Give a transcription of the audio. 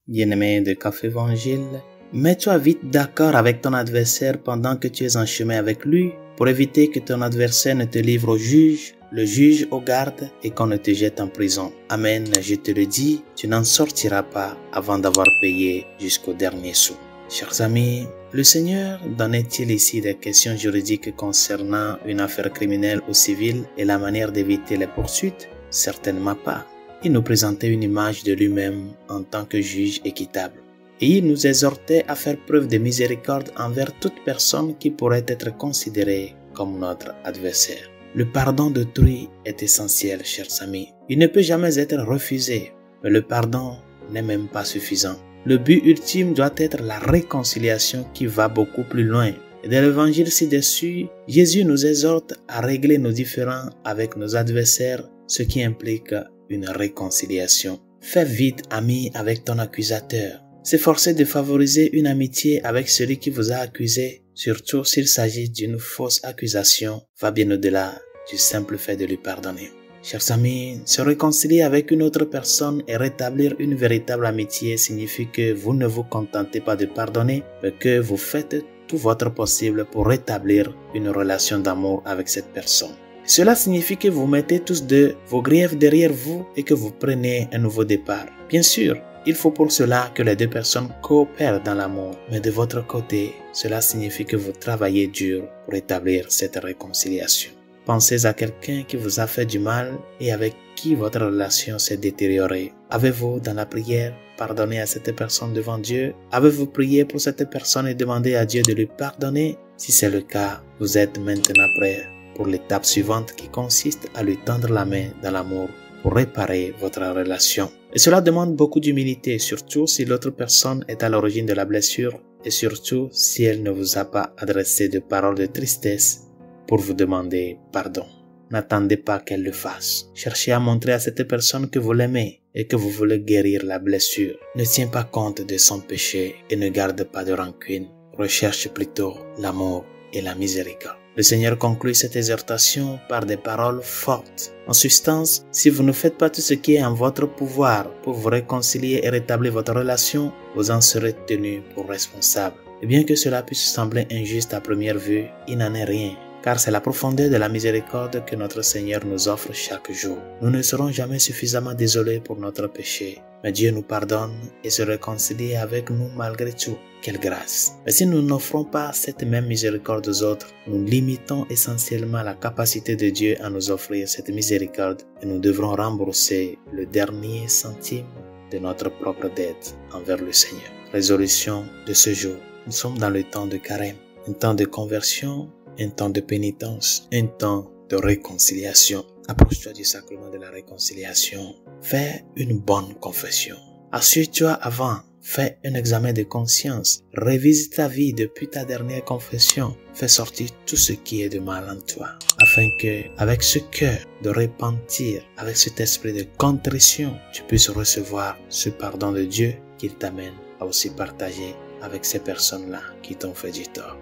Bien-aimé de Café Évangile, mets-toi vite d'accord avec ton adversaire pendant que tu es en chemin avec lui pour éviter que ton adversaire ne te livre au juge, le juge au garde et qu'on ne te jette en prison. Amen, je te le dis, tu n'en sortiras pas avant d'avoir payé jusqu'au dernier sou. Chers amis, le Seigneur donnait-il ici des questions juridiques concernant une affaire criminelle ou civile et la manière d'éviter les poursuites? Certainement pas. Il nous présentait une image de lui-même en tant que juge équitable. Et il nous exhortait à faire preuve de miséricorde envers toute personne qui pourrait être considérée comme notre adversaire. Le pardon d'autrui est essentiel, chers amis. Il ne peut jamais être refusé, mais le pardon n'est même pas suffisant. Le but ultime doit être la réconciliation qui va beaucoup plus loin. Et dans l'évangile ci-dessus, Jésus nous exhorte à régler nos différends avec nos adversaires, ce qui implique une réconciliation. Fais vite ami avec ton accusateur. S'efforcer de favoriser une amitié avec celui qui vous a accusé, surtout s'il s'agit d'une fausse accusation, va bien au-delà du simple fait de lui pardonner. Chers amis, se réconcilier avec une autre personne et rétablir une véritable amitié signifie que vous ne vous contentez pas de pardonner, mais que vous faites tout votre possible pour rétablir une relation d'amour avec cette personne. Cela signifie que vous mettez tous deux vos griefs derrière vous et que vous prenez un nouveau départ. Bien sûr, il faut pour cela que les deux personnes coopèrent dans l'amour, mais de votre côté, cela signifie que vous travaillez dur pour établir cette réconciliation. Pensez à quelqu'un qui vous a fait du mal et avec qui votre relation s'est détériorée. Avez-vous, dans la prière, pardonné à cette personne devant Dieu? Avez-vous prié pour cette personne et demandé à Dieu de lui pardonner? Si c'est le cas, vous êtes maintenant prêt pour l'étape suivante qui consiste à lui tendre la main dans l'amour pour réparer votre relation. Et cela demande beaucoup d'humilité, surtout si l'autre personne est à l'origine de la blessure et surtout si elle ne vous a pas adressé de paroles de tristesse pour vous demander pardon. N'attendez pas qu'elle le fasse. Cherchez à montrer à cette personne que vous l'aimez et que vous voulez guérir la blessure. Ne tiens pas compte de son péché et ne garde pas de rancune. Recherche plutôt l'amour et la miséricorde. Le Seigneur conclut cette exhortation par des paroles fortes. En substance, si vous ne faites pas tout ce qui est en votre pouvoir pour vous réconcilier et rétablir votre relation, vous en serez tenu pour responsable. Et bien que cela puisse sembler injuste à première vue, il n'en est rien, car c'est la profondeur de la miséricorde que notre Seigneur nous offre chaque jour. Nous ne serons jamais suffisamment désolés pour notre péché, mais Dieu nous pardonne et se réconcilie avec nous malgré tout. Quelle grâce! Mais si nous n'offrons pas cette même miséricorde aux autres, nous limitons essentiellement la capacité de Dieu à nous offrir cette miséricorde et nous devrons rembourser le dernier centime de notre propre dette envers le Seigneur. Résolution de ce jour. Nous sommes dans le temps de carême, un temps de conversion, un temps de pénitence, un temps de réconciliation. Approche-toi du sacrement de la réconciliation. Fais une bonne confession. Assure-toi avant. Fais un examen de conscience. Révise ta vie depuis ta dernière confession. Fais sortir tout ce qui est de mal en toi. Afin que, avec ce cœur de repentir, avec cet esprit de contrition, tu puisses recevoir ce pardon de Dieu qu'il t'amène à aussi partager avec ces personnes-là qui t'ont fait du tort.